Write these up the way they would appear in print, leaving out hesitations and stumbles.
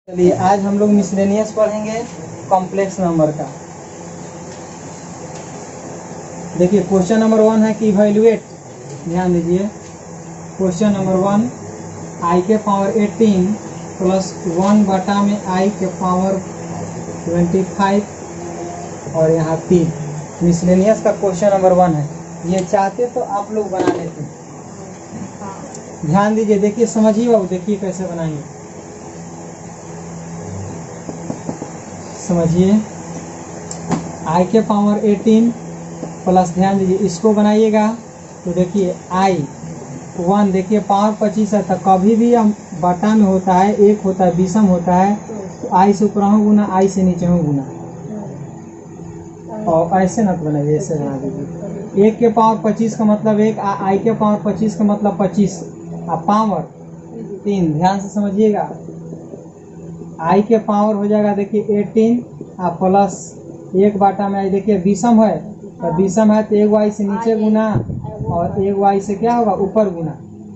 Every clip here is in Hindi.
चलिए आज हम लोग मिसलेनियस पढ़ेंगे कॉम्प्लेक्स नंबर का। देखिए क्वेश्चन नंबर 1 है कि इवैल्यूएट, ध्यान दीजिए। क्वेश्चन नंबर 1, आई के पावर 18 प्लस 1 बटा में आई के पावर 25 और यहाँ 3। मिसलेनियस का क्वेश्चन नंबर 1 है। ये चाहते तो आप लोग बना लेते। ध्यान दीजिए, देखिए समझिए बाबू, देखिए कैसे बनाएंगे, समझिए। आई के पावर 18 प्लस, ध्यान दीजिए इसको बनाइएगा तो देखिए आई 1, देखिए पावर 25 है तो कभी भी हम बटा में होता है, एक होता है, विषम होता है तो आई से ऊपर हूँ गुना, आई से नीचे हूँ गुना, और ऐसे ना बनाइए, ऐसे बना दीजिए। 1 के पावर 25 का मतलब 1, आई के पावर 25 का मतलब 25, पावर 3, ध्यान से समझिएगा। आई के पावर हो जाएगा देखिए 18 प्लस 1 बाटा में आई, देखिए विषम है तो विषम है तो 1 वाई से नीचे गुना और 1 वाई से क्या होगा, ऊपर गुना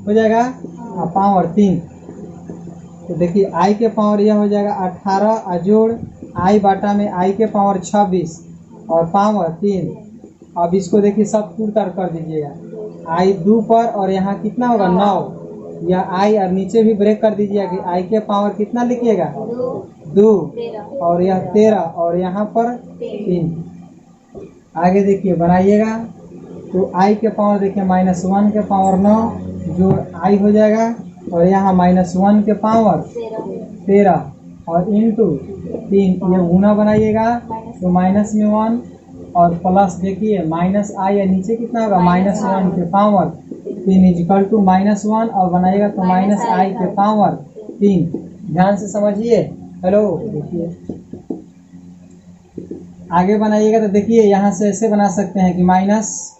हो जाएगा, पावर 3। तो देखिए आई के पावर यह हो जाएगा 18 जोड़ आई बाटा में आई के पावर 26 और पावर 3। अब इसको देखिए सब टूट कर दीजिएगा, आई 2 पर और यहाँ कितना होगा 9, या आई और नीचे भी ब्रेक कर दीजिएगा कि आई के पावर कितना लिखिएगा 2 और यह 13 और यहाँ पर 3। आगे देखिए बनाइएगा तो आई के पावर देखिए -1 के पावर 9 जो आई हो जाएगा और यहाँ -1 के पावर 13 और इंटू 3, ये गुना बनाइएगा तो माइनस में 1 और प्लस देखिए माइनस आई या नीचे कितना होगा -1 के पावर 3 इजिकल टू -1 और बनाइएगा तो माइनस आई के पावर 3। ध्यान से समझिए। हेलो, देखिए आगे बनाइएगा तो देखिए यहाँ से ऐसे बना सकते हैं कि माइनस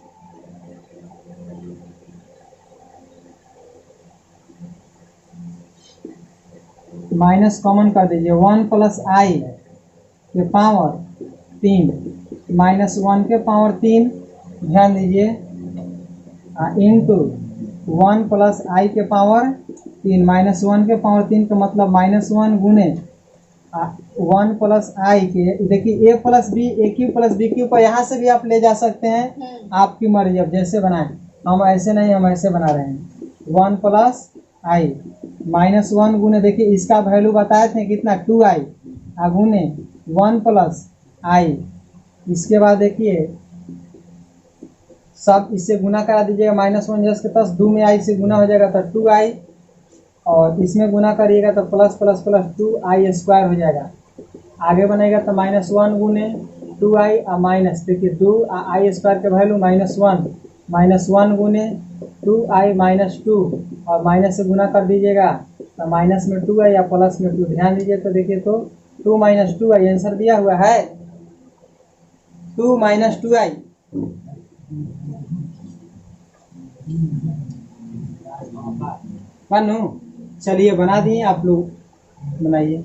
कॉमन कर दीजिए, 1 प्लस आई के पावर 3 -1 के पावर 3, ध्यान दीजिए, इंटू 1 प्लस आई के पावर 3 -1 के पावर 3 का मतलब -1 गुने 1 प्लस आई के, देखिए ए प्लस बी, ए क्यू प्लस बी क्यू पर यहाँ से भी आप ले जा सकते हैं, आपकी मर्जी, अब जैसे बनाए। हम ऐसे नहीं, हम ऐसे बना रहे हैं। 1 प्लस आई -1 गुने, देखिए इसका वैल्यू बताए थे कितना 2i गुने 1 प्लस आई। इसके बाद देखिए सब इससे गुना करा दीजिएगा, -1 जस के पास 2 में आई से गुना हो जाएगा तो 2i और इसमें गुना करिएगा तो प्लस प्लस प्लस 2i² हो जाएगा। आगे बनेगा तो -1 गुने 2i और माइनस, देखिए 2i² के वैल्यू -1 गुने 2i -2 और माइनस से गुना कर दीजिएगा तो माइनस में 2i या प्लस में 2, ध्यान दीजिए तो देखिए तो 2 - 2i आंसर दिया हुआ है, 2 - 2i। बनू, चलिए बना दिए, आप लोग बनाइए।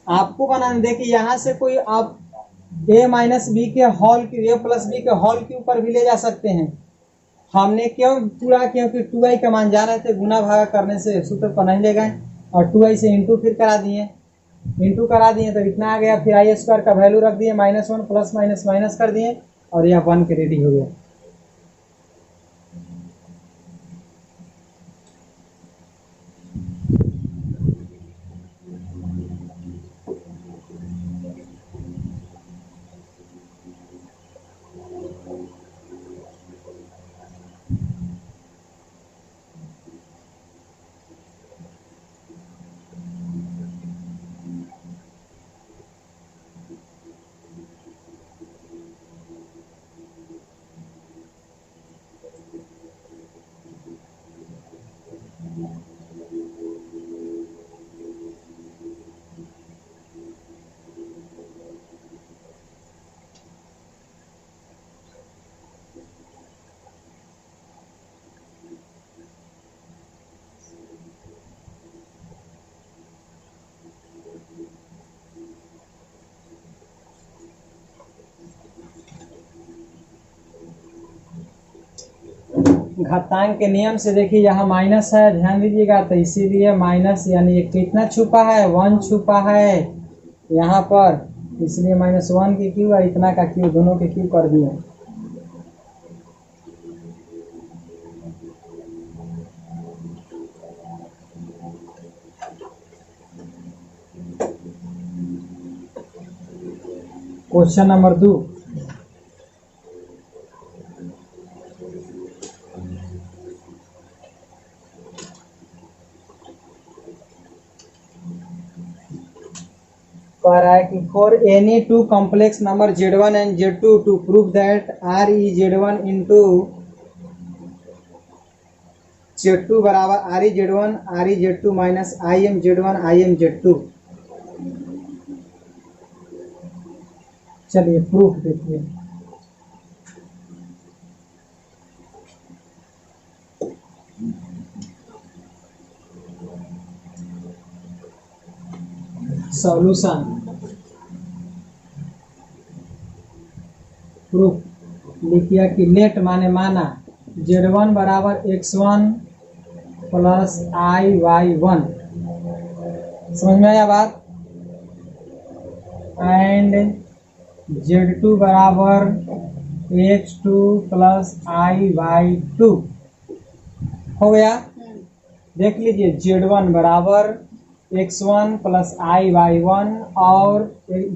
आपको बनाने देखिए यहाँ से कोई आप a माइनस बी के होल की, a प्लस बी के होल के ऊपर भी ले जा सकते हैं। हमने क्यों पूरा, क्योंकि 2i का मान जा रहे थे, गुना भागा करने से सूत्र पर नहीं ले गए और 2i से इंटू फिर करा दिए, तो इतना आ गया, फिर i² का वैल्यू रख दिए, -1 प्लस माइनस माइनस कर दिए और यह 1 के रेडी हो गया। घातांक के नियम से देखिए यहाँ माइनस है, ध्यान दीजिएगा, तो इसीलिए माइनस यानी कितना छुपा है, 1 छुपा है यहाँ पर, इसलिए -1 की क्यू और इतना का क्यू, दोनों के क्यू कर दिए। क्वेश्चन नंबर 2, कह रहा है कि for any two complex number Z1 and Z2 to prove that ReZ1 into Z2 बराबर ReZ1 ReZ2 minus IMZ1 IMZ2। चलिए प्रूफ देखिए। सॉल्यूशन प्रूफ लिखिए कि लेट माने माना Z1 बराबर X1 प्लस IY1, समझ में आया बात, एंड Z2 बराबर X2 प्लस IY2 हो गया। देख लीजिए Z1 बराबर X1 प्लस IY1 और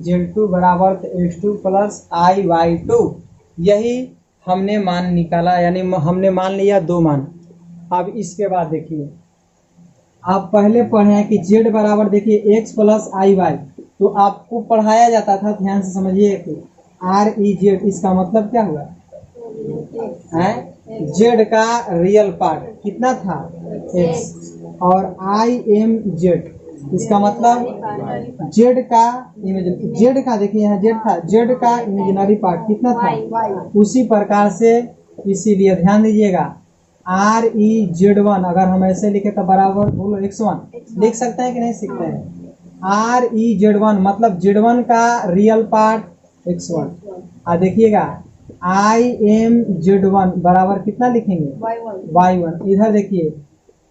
Z2 बराबर X2 प्लस IY2, यही हमने मान निकाला, यानी हमने मान लिया 2 मान। अब इसके बाद देखिए, आप पहले पढ़े हैं कि Z बराबर देखिए X प्लस IY, तो आपको पढ़ाया जाता था, ध्यान से समझिए कि ReZ, इसका मतलब क्या हुआ है, Z का रियल पार्ट कितना था X, और IMZ, इसका मतलब Z का देखिए यहाँ Z था, Z का इमेजिनरी पार्ट कितना था, उसी प्रकार से, इसीलिए ध्यान दीजिएगा ReZ1 अगर हम ऐसे लिखे तो बराबर बोलो X1 लिख सकते हैं कि नहीं सीखते हैं, ReZ1 मतलब Z1 का रियल पार्ट X1, और देखिएगा IMZ1 बराबर कितना लिखेंगे Y1, इधर देखिए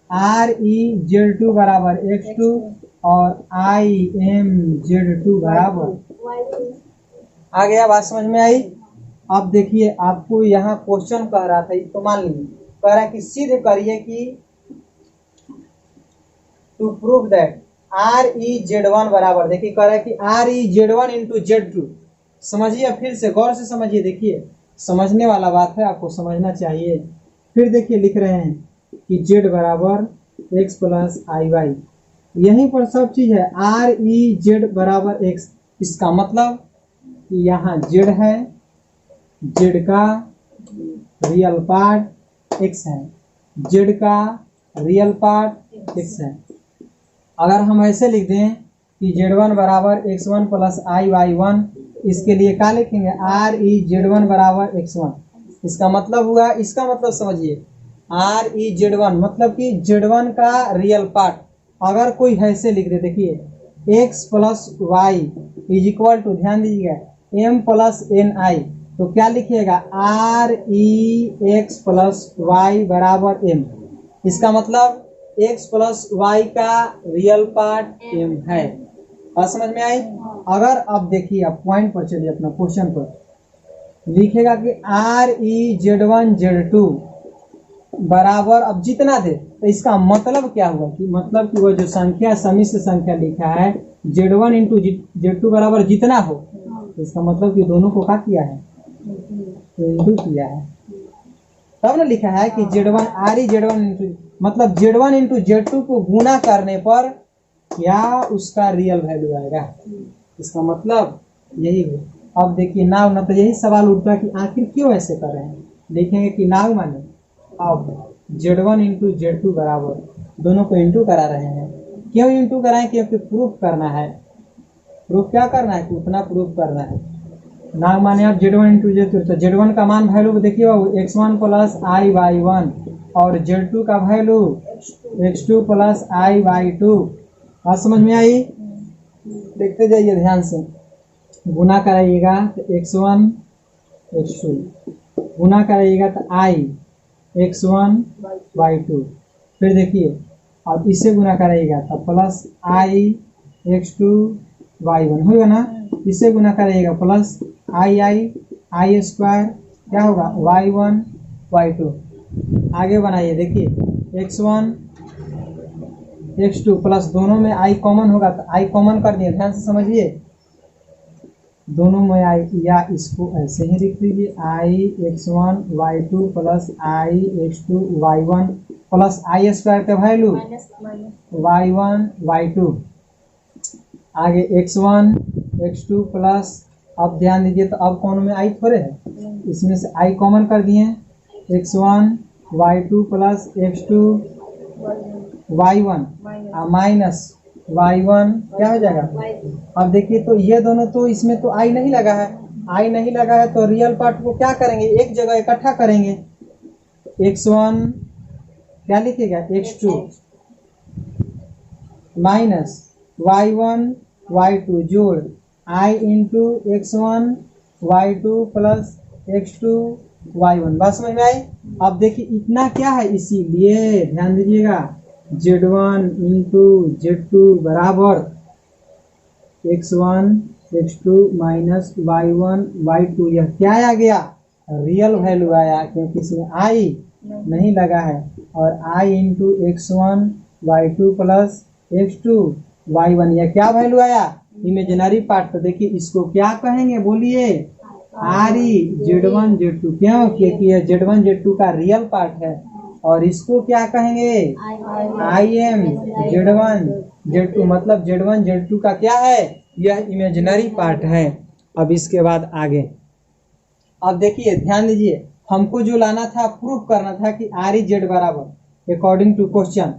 ReZ2 बराबर X2 और IMZ2 बराबर, आ गया, बात समझ में आई। अब देखिए आपको यहाँ क्वेश्चन कह रहा था, तो मान लीजिए कह रहा है कि सिद्ध करिए कि टू प्रूव दैट ReZ1 बराबर, देखिए कह रहा है कि ReZ1 इंटू Z2, समझिए, फिर से गौर से समझिए, देखिए समझने वाला बात है, आपको समझना चाहिए। फिर देखिए लिख रहे हैं कि Z बराबर X प्लस IY, यहीं पर सब चीज है, ReZ बराबर X, इसका मतलब कि यहाँ Z है, Z का रियल पार्ट X है, Z का रियल पार्ट X है। अगर हम ऐसे लिख दें कि Z1 बराबर X1 प्लस IY1, इसके लिए क्या लिखेंगे, ReZ1 बराबर X1, इसका मतलब हुआ, इसका मतलब समझिए ReZ1 मतलब कि Z1 का रियल पार्ट, अगर कोई ऐसे लिख दे, देखिए X plus Y is equal to, ध्यान दीजिएगा M प्लस NI, तो क्या लिखिएगा ReX प्लस Y बराबर M, इसका मतलब X प्लस Y का रियल पार्ट M है। बात समझ में आई। अगर अब देखिए, आप पॉइंट पर चलिए, अपना क्वेश्चन पर लिखेगा कि ReZ1 Z2 बराबर, अब जितना दे, तो इसका मतलब क्या हुआ कि मतलब कि वो जो संख्या समिश्र संख्या लिखा है Z1 इंटू Z2 बराबर जितना हो, तो इसका मतलब कि दोनों को क्या किया है, इंटू किया है, तब ना लिखा है कि Z1 ReZ1 इंटू, मतलब Z1 इंटू Z2 को गुना करने पर क्या उसका रियल वैल्यू आएगा, इसका मतलब यही है। अब देखिए नाउ ना, तो यही सवाल उठता है कि आखिर क्यों ऐसे कर रहे हैं, देखेंगे कि नाउ माने अब Z1 इंटू Z2 बराबर, दोनों को इंटू करा रहे हैं, क्यों इंटू कराएं, क्योंकि प्रूफ करना है, प्रूफ क्या करना है, उतना प्रूफ करना है। नाउ माने आप Z1 इंटू Z2, तो Z1 का मान वैल्यू देखिए X1 प्लस IY1 और Z2 का वैल्यू X2 प्लस IY2, बात समझ में आई। देखते जाइए ध्यान से, गुना कराइएगा तो X1 X2, गुना कराइएगा तो I x1 y2। फिर देखिए अब इससे गुना करिएगा तो प्लस i x2 y1 होगा ना। इससे गुना करिएगा प्लस i स्क्वायर क्या होगा y1 y2। आगे बनाइए देखिए x1 x2 प्लस दोनों में i कॉमन होगा तो i कॉमन कर दिए, ध्यान से समझिए। दोनों में i या इसको ऐसे ही लिख लीजिए i x1 y2 plus i x2 y1 plus i square का वैल्यू y1 y2। आगे x1 x2 प्लस, अब ध्यान दीजिए तो अब कौन में i थोड़े है, इसमें से i कॉमन कर दिए x1 y2 plus x2 y1 minus y1 क्या हो जाएगा। अब देखिए तो ये दोनों तो इसमें तो i नहीं लगा है, i नहीं लगा है तो रियल पार्ट को क्या करेंगे एक जगह इकट्ठा करेंगे। x1 क्या लिखिएगा x2 माइनस y1 y2 जोड़ i into x1 y2 plus x2 y1। बात समझ में आई। अब देखिए इतना क्या है, इसीलिए ध्यान दीजिएगा z1 इंटू z2 बराबर x1 x2 minus y1 y2। यह क्या आ गया रियल वैल्यू आया क्योंकि इसमें i नहीं लगा है, और i into x1 y2 plus x2 y1 यह क्या वैल्यू आया इमेजिनरी पार्ट। तो देखिए इसको क्या कहेंगे बोलिए ri z1 z2, क्यों क्योंकि यह z1 z2 का रियल पार्ट है। और इसको क्या कहेंगे im z1 z2, मतलब z1 z2 का क्या है यह इमेजिनरी पार्ट है। अब इसके बाद आगे अब देखिए ध्यान दीजिए, हमको जो लाना था प्रूफ करना था कि ri z बराबर अकॉर्डिंग टू क्वेश्चन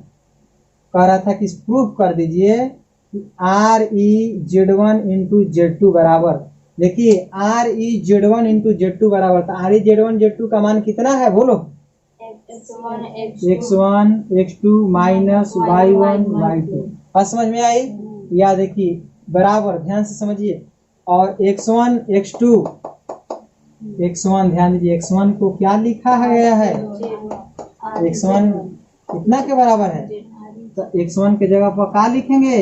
कह रहा था कि प्रूफ कर दीजिए ri z1 इंटू z2 बराबर। देखिए ri z1 इंटू z2 बराबर, तो ri z1 z2 का मान कितना है बोलो x1 x2 minus y1 y2। बात समझ में आई। या देखिए बराबर ध्यान से समझिए, और x1 x1 ध्यान दीजिए x1 को क्या लिखा गया है x1 कितना के बराबर है, तो x1 के जगह पर क्या लिखेंगे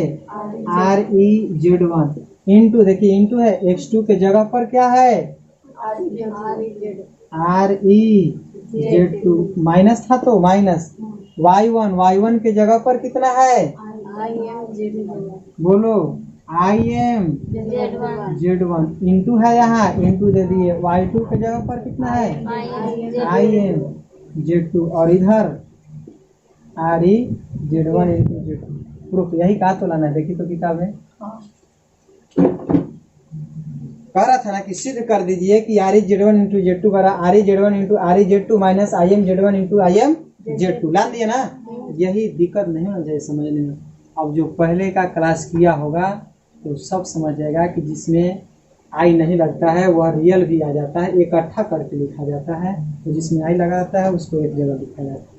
ri z1 इंटू, देखिए इंटू है x2 के जगह पर क्या है ri z2 माइनस था तो माइनस y1 के जगह पर कितना है बोलो im z1 इंटू है यहाँ इंटू दे दिए y2 के जगह पर कितना है im z2, और इधर ri z1 into z2। Proof यही कहा तो लाना है, देखिए तो किताब में कह रहा था ना कि सिद्ध कर दीजिए कि ri z1 इंटू z2 बराबर ri z1 into ri z2 minus im z1 into im z2। ला दिए ना, यही दिक्कत नहीं होना चाहिए समझने में। अब जो पहले का क्लास किया होगा तो सब समझ जाएगा कि जिसमें आई नहीं लगता है वह रियल भी आ जाता है, इकट्ठा करके लिखा जाता है, तो जिसमें आई लगा रहता है उसको एक जगह लिखा जाता है।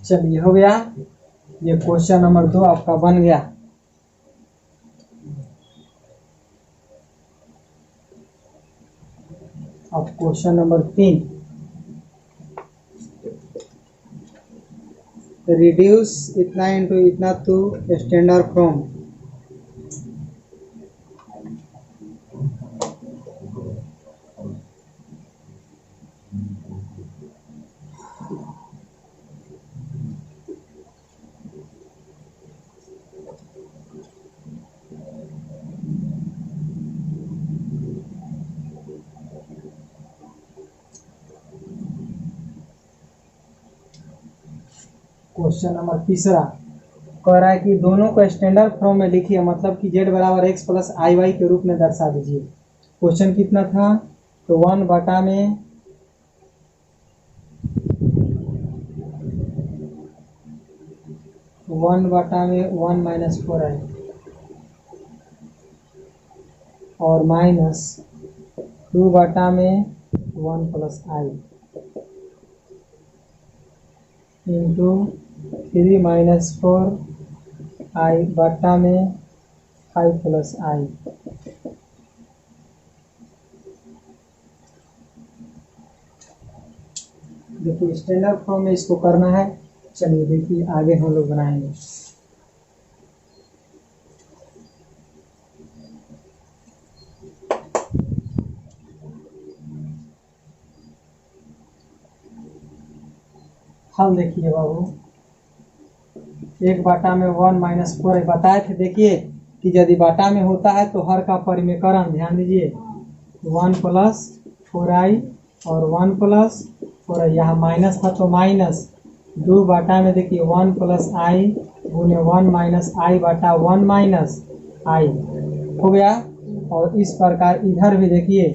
चलिए हो गया, ये क्वेश्चन नंबर 2 आपका बन गया। अब क्वेश्चन नंबर 3, रिड्यूस इतना इंटू इतना to standard from question number तीसरा कह रहा है कि दोनों को स्टैंडर्ड फॉर्म में लिखिए, मतलब कि z बराबर x प्लस आई वाई के रूप में दर्शा दीजिए। क्वेश्चन कितना था, तो 1 बटा में 1 माइनस 4i और माइनस 2 बटा में 1 प्लस आई इंटू 3 माइनस 4 आई बटा में 5 प्लस आई। देखिए स्टैंडर्ड फॉर्म में इसको करना है। चलिए देखिए आगे हम लोग बनाएंगे। हल देखिए बाबू, 1 बटा में 1 माइनस 4 बताए थे। देखिए कि यदि बटा में होता है तो हर का परिमेकरण, ध्यान दीजिए 1 प्लस 4i और 1 प्लस 4i, यहाँ माइनस था तो माइनस 2 बटा में देखिए 1 प्लस आई गुने 1 माइनस आई बटा 1 माइनस आई हो गया। और इस प्रकार इधर भी देखिए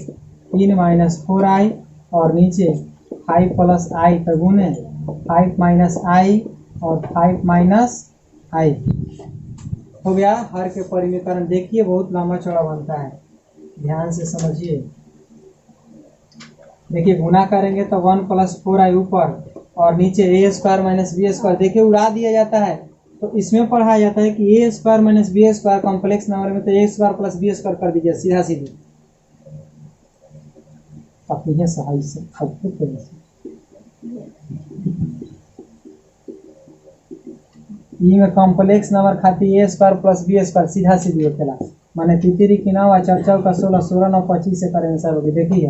3 माइनस 4i और नीचे 5 प्लस आई तो गुने 5 माइनस आई और 5 माइनस आई हो गया। हर के परिमेकरण देखिए बहुत लंबा चौड़ा बनता है, ध्यान से समझिए। देखिए गुना करेंगे तो 1 प्लस 4i ऊपर और नीचे ए स्क्वायर माइनस बी स्क्वायर, देखिए उड़ा दिया जाता है। तो इसमें पढ़ाया जाता है कि A square minus B square complex number में तो A square plus B square कर दीजिए सीधा सीधी। अपनी सहाय से में कॉम्प्लेक्स नंबर खाती ए स्क्वायर प्लस बी स्क्वायर सीधा सीधी होता माने तितरी की 9 चर्चा का 16 16 9 25 से करेंगे सर होगी। देखिए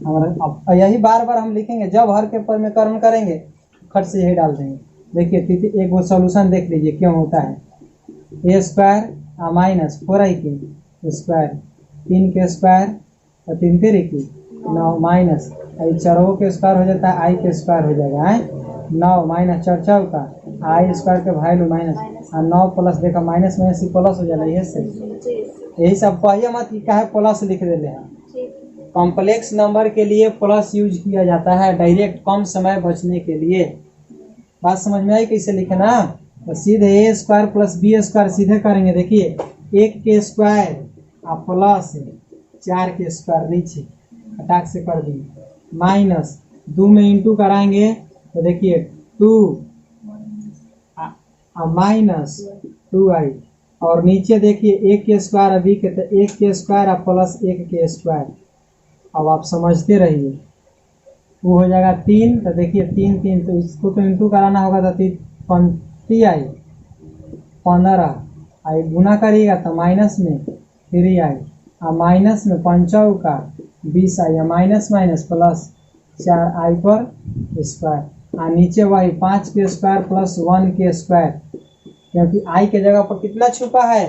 हमारा अब यही बार बार हम लिखेंगे, जब हर के परिमेकरण करेंगे खट से यही डाल देंगे। देखिए एक वो सॉल्यूशन देख लीजिए क्यों होता है। ए स्क्वायर माइनस 4i की स्क्वायर 3 के स्क्वायर और 3 तिरी की 9 माइनस चरों के स्क्वायर हो जाता है, आई के स्क्वायर हो जाएगा है 9 माइनस चर्चा का आई स्क्वायर के वैल्यू माइनस और 9 प्लस देखा माइनस माइनस प्लस हो जाएगा। यही सब कहिए मत कि क्या प्लस लिख देते हैं। कॉम्प्लेक्स नंबर के लिए प्लस यूज किया जाता है डायरेक्ट कम समय बचने के लिए। बात समझ में आई कैसे लिखना, तो सीधे ए स्क्वायर प्लस बी स्क्वायर सीधे करेंगे। देखिए 1 के स्क्वायर और प्लस 4 के स्क्वायर नीचे अटैक से कर दिए माइनस 2 में इंटू कराएंगे तो देखिए 2 माइनस 2i और नीचे देखिए 1 के स्क्वायर अभी के तो 1 के स्क्वायर और प्लस 1 के स्क्वायर। अब आप समझते रहिए, वो हो जाएगा 3 तो देखिए 3 3 तो इसको तो इंटू कराना होगा तो 3 15 आई गुना करिएगा तो माइनस में 3i और माइनस में 5 का 20i minus minus plus 4i पर स्क्वायर और नीचे वही 5 के स्क्वायर प्लस 1 के स्क्वायर, क्योंकि i के जगह पर कितना छुपा है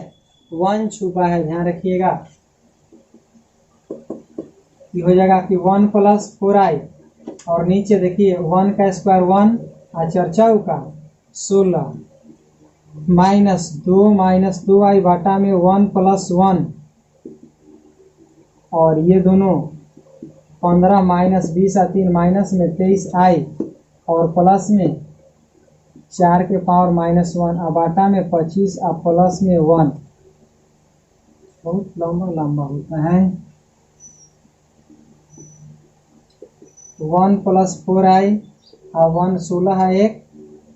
1 छुपा है, ध्यान रखिएगा। ये हो जाएगा कि 1 प्लस 4i और नीचे देखिए 1 का स्क्वायर 1 और चर्चा का 16 माइनस 2i बटा में 1 प्लस 1 और ये दोनों 15 माइनस 20 और 3 माइनस में 23i और प्लस में 4 के पावर माइनस 1 और बाटा में 25 और प्लस में 1। बहुत लंबा होता है। 1 प्लस 4i और 1 16 है 1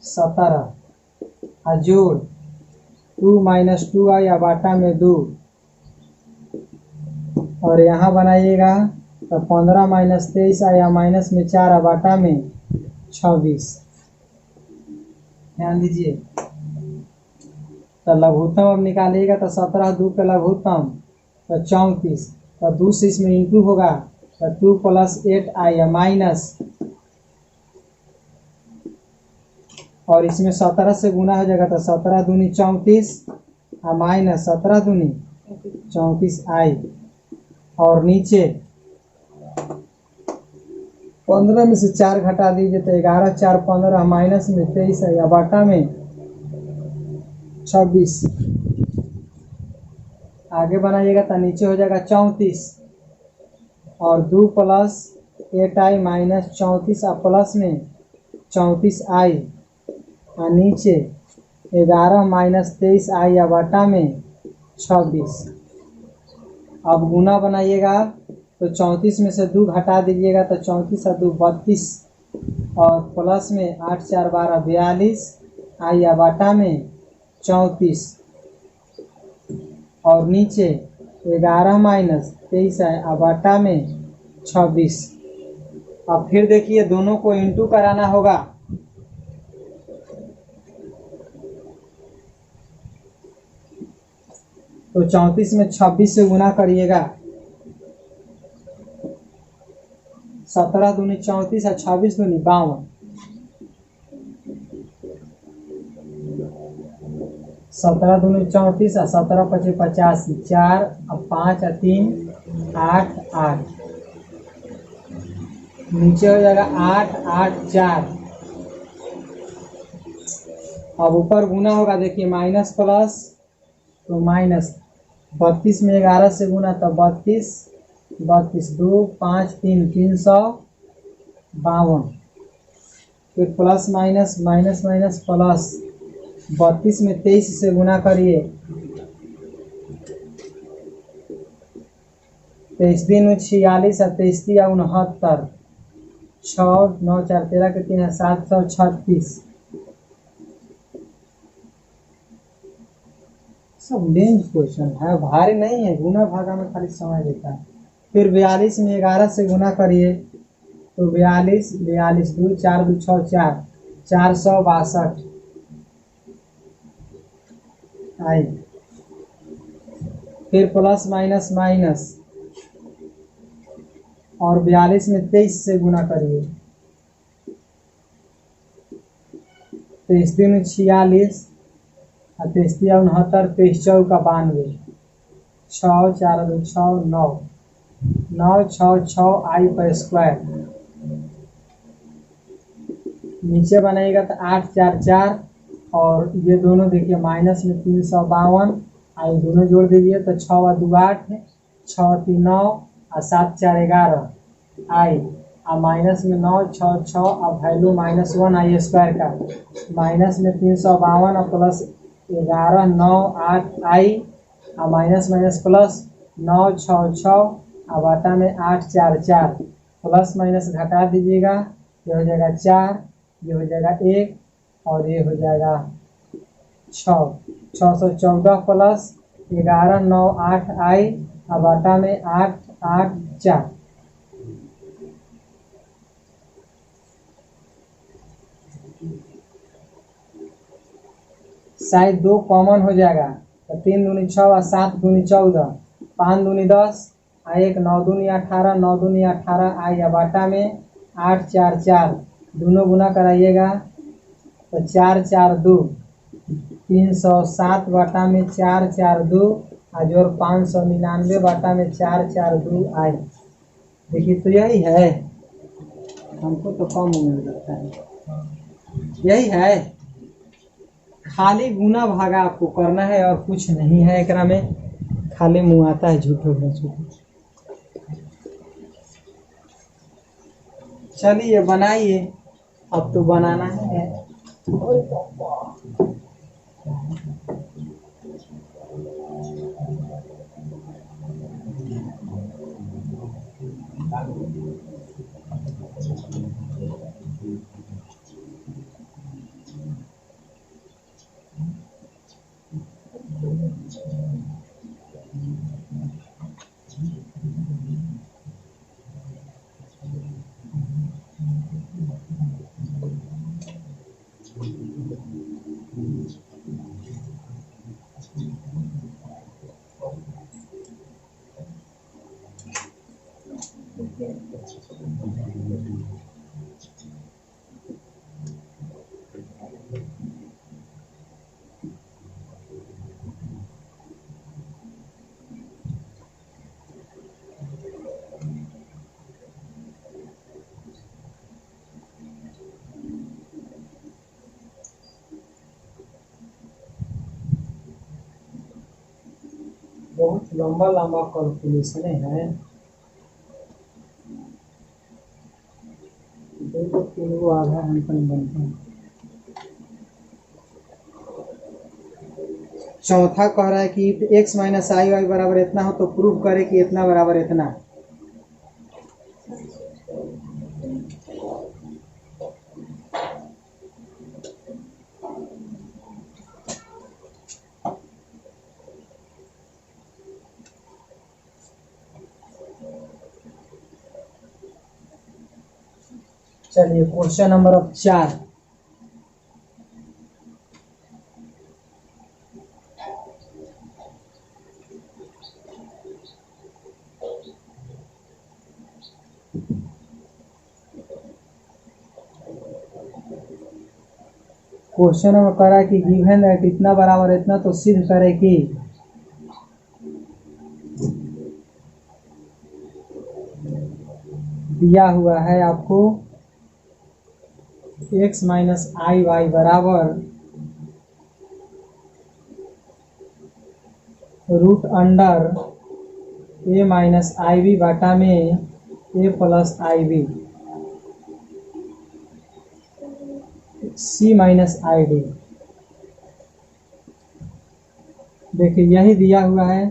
17 और जोड़ 2 माइनस 2i और बाटा में 2 और यहाँ बनाइएगा तो 15 माइनस 23i और माइनस में 4 और बाटा में 26। ध्यान दीजिए तो लघुत्तम अब निकालिएगा तो 17 2 के लघुत्तम तो 34 तो 2 से इसमें इंटू होगा तो 2 प्लस 8i माइनस और इसमें 17 से गुना हो जाएगा तो 17 दूनी 34 और माइनस 17 दूनी 34i और नीचे 15 में से 4 घटा दीजिए तो 11 4 15 माइनस में 23 है या बाटा में 26। आगे बनाइएगा तो नीचे हो जाएगा 34 और 2 प्लस 8i माइनस 34 और प्लस में 34i और नीचे 11 माइनस 23i या बाटा में 26। अब गुना बनाइएगा तो 34 में से 2 घटा दीजिएगा तो 34 और 2 32 और प्लस में 8 4 12 42 आई या बाटा में 34 और नीचे 11 माइनस 23 है और बाटा में 26। अब फिर देखिए दोनों को इंटू कराना होगा। तो 34 में 26 से गुना करिएगा। 17 दूनी 34 और 26 दूनी 52। 17 दूनी 34 और 17 पचे 85 4 और 5 और 3 8 8 नीचे हो जाएगा 8 8 4। अब ऊपर गुना होगा देखिए माइनस प्लस तो माइनस 32 में 11 से गुना तो 32 32 2 5 3 352 फिर plus minus minus minus plus 32 में 23 से गुना करिए 23 दिन 46 और 23 या 69 6 9 4 13 के 3 736 सब लेंथ क्वेश्चन है, भारी नहीं है। गुना भागा में खाली समय देता है। फिर 42 में 11 से गुना करिए तो 42 42 2 4 2 6 4 462 आई। फिर प्लस माइनस माइनस और 42 में 23 से गुना करिए 23 दिन 46 और 23 या 69 23 चौका 92 6 4 2 6 9 9 6 6 आई पर स्क्वायर। नीचे बनाइएगा तो 8 4 4 और ये दोनों देखिए माइनस में 352 आई दोनों जोड़ दीजिए तो 6 और 2 8 6 3 9 और 7 4 11 आई और माइनस में 9 6 6 और वैल्यू -1 आई स्क्वायर का माइनस में 352 और प्लस 11 9 8 आई और माइनस माइनस प्लस 9 6 6 और बाटा में 8 4 4 प्लस माइनस घटा दीजिएगा ये हो जाएगा 4 ये हो जाएगा 1 और ये हो जाएगा 6 614 प्लस 11 9 8 आई और बाटा में 8 8 4। शायद 2 कॉमन हो जाएगा तो 3 दूनी 6 और 7 दूनी 14 5 दूनी 10 और 1 9 दूनी 18 9 दूनी 18 आई या बाटा में 8 4 4 दोनों गुना कराइएगा तो 4 4 2 307 बाटा में 4 4 2 और जोड़ 599 बाटा में 4 4 2 आई। देखिए तो यही है, हमको तो कम उम्मीद लगता है। यही है, खाली गुना भागा आपको करना है और कुछ नहीं है एकरा में, खाली मुँह आता है झूठो झूठो। चलिए बनाइए, अब तो बनाना है। बहुत लंबा लंबा कैलकुलेशन है। 2 आधा घंटा में बनता है। चौथा कह रहा है कि x माइनस आई वाई बराबर इतना हो तो प्रूव करे कि इतना बराबर इतना। चलिए क्वेश्चन नंबर 4। क्वेश्चन में कह रहा है कि गिवन दैट इतना बराबर इतना तो सिद्ध करे कि दिया हुआ है आपको x माइनस आई वाई बराबर root under a minus I B बाटा में a plus i b c minus I d. देखिए यही दिया हुआ है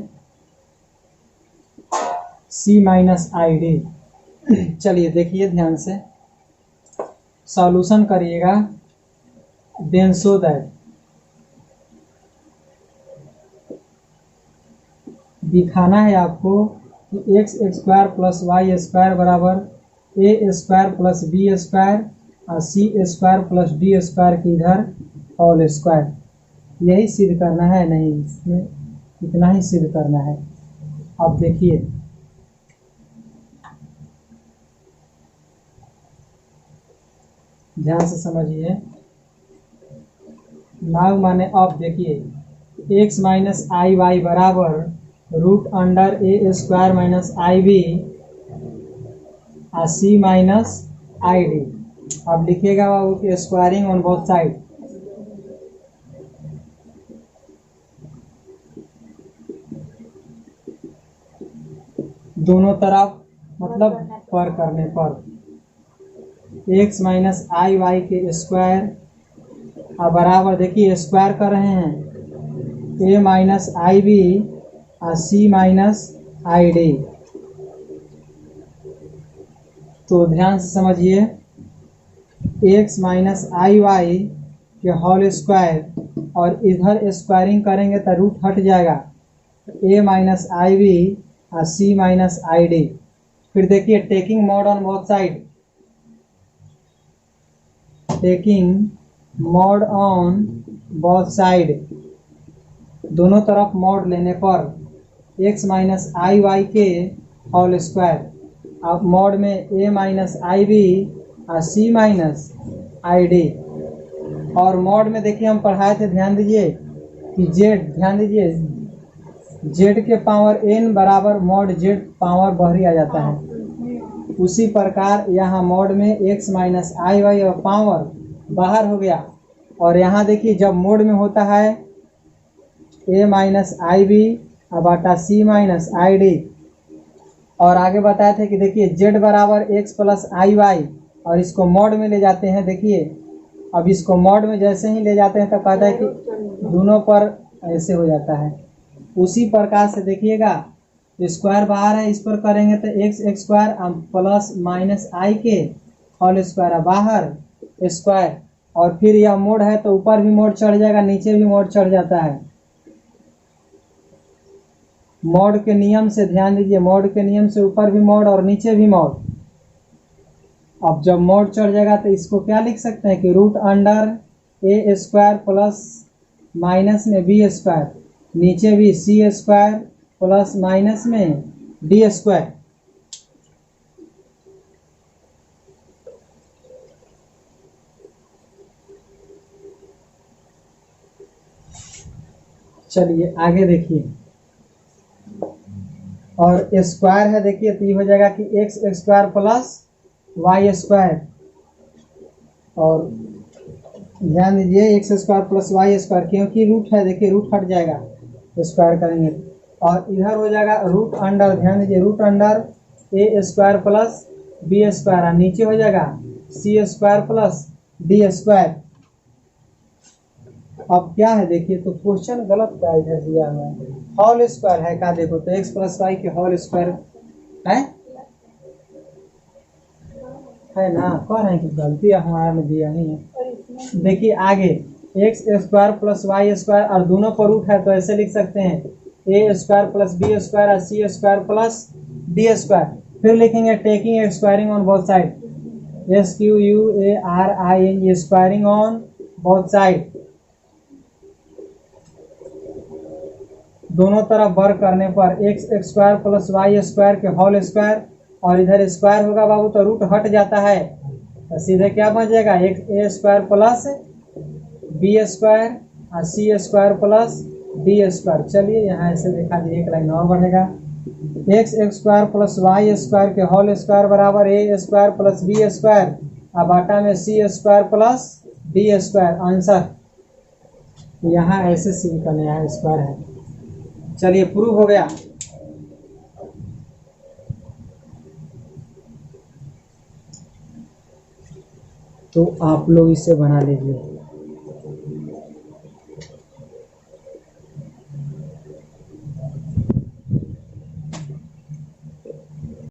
c माइनस आई डी। चलिए देखिए ध्यान से सॉल्यूशन करिएगा। देन सो दैट दिखाना है आपको कि X square plus Y square बराबर ए स्क्वायर प्लस बी स्क्वायर और सी स्क्वायर प्लस डी स्क्वायर की इधर होल स्क्वायर। यही सिद्ध करना है, नहीं इसमें इतना ही सिद्ध करना है। अब देखिए ध्यान से समझिए। नाउ माने अब देखिए x माइनस आई वाई बराबर रूट अंडर ए स्क्वायर माइनस आई बी और सी माइनस आई डी। अब लिखिएगा बाबू स्क्वायरिंग ऑन बोथ साइड। दोनों तरफ मतलब पर करने पर x माइनस आई वाई के स्क्वायर और बराबर देखिए स्क्वायर कर रहे हैं a माइनस आई बी और c माइनस आई डी। तो ध्यान से समझिए x माइनस आई वाई के होल स्क्वायर और इधर स्क्वायरिंग करेंगे तो रूट हट जाएगा a माइनस आई बी और c माइनस आई डी। फिर देखिए taking mod on both side, taking mod on both side, दोनों तरफ मॉड लेने पर x माइनस आई वाई के होल स्क्वायर, अब मॉड में a माइनस आई बी और c माइनस आई डी। और मॉड में देखिए हम पढ़ाए थे, ध्यान दीजिए कि z, ध्यान दीजिए z के पावर n बराबर मॉड z पावर बाहरी आ जाता है। उसी प्रकार यहाँ मॉड में x माइनस आई वाई और पावर बाहर हो गया। और यहाँ देखिए जब मोड में होता है a माइनस आई बी बाटा c माइनस आई डी। और आगे बताए थे कि देखिए z बराबर x प्लस आई वाई और इसको मॉड में ले जाते हैं। देखिए अब इसको मॉड में जैसे ही ले जाते हैं तो कहता है कि दोनों पर ऐसे हो जाता है। उसी प्रकार से देखिएगा स्क्वायर बाहर है, इस पर करेंगे तो एक्स स्क्वायर प्लस माइनस आई के होल स्क्वायर बाहर स्क्वायर। और फिर यह मोड है तो ऊपर भी मोड चढ़ जाएगा, नीचे भी मोड चढ़ जाता है। मोड के नियम से ध्यान दीजिए, मोड के नियम से ऊपर भी मोड और नीचे भी मोड। अब जब मोड चढ़ जाएगा तो इसको क्या लिख सकते हैं कि रूट अंडर ए स्क्वायर प्लस माइनस में बी स्क्वायर, नीचे भी सी स्क्वायर प्लस माइनस में डी स्क्वायर। चलिए आगे देखिए। और स्क्वायर है देखिए तो ये हो जाएगा कि X square plus Y square. और ध्यान दीजिए X square plus Y square, क्योंकि रूट है देखिए रूट हट जाएगा तो स्क्वायर करेंगे। और इधर हो जाएगा रूट अंडर, ध्यान दीजिए, रूट अंडर ए स्क्वायर प्लस बी स्क्वायर, और नीचे हो जाएगा सी स्क्वायर प्लस डी स्क्वायर। अब क्या है देखिए, तो क्वेश्चन गलत क्या इधर दिया हुआ है, होल स्क्वायर है क्या, देखो तो एक्स प्लस वाई के होल स्क्वायर है ना, कह रहे हैं कि गलती हमारा में दिया नहीं है। देखिए आगे X square plus Y square, और दोनों पर रूट है तो ऐसे लिख सकते हैं A square plus B square और सी स्क्वायर प्लस डी स्क्वायर। फिर लिखेंगे taking squaring on both side, S Q U A R I N, squaring on both side, दोनों तरफ वर्क करने पर X square plus Y square के होल स्क्वायर, और इधर स्क्वायर होगा बाबू तो रूट हट जाता है, तो सीधे क्या बन जाएगा, x a square plus B square और सी स्क्वायर प्लस डी स्क्वायर। चलिए यहाँ ऐसे दिखा दिए, एक लाइन और बढ़ेगा, x square plus Y square के होल स्क्वायर बराबर ए स्क्वायर प्लस बी स्क्वायर, और बाटा में c square plus D square. Answer यहाँ ऐसे सिंपल है, यहाँ स्क्वायर है। चलिए प्रूव हो गया। तो आप लोग इसे बना लीजिए।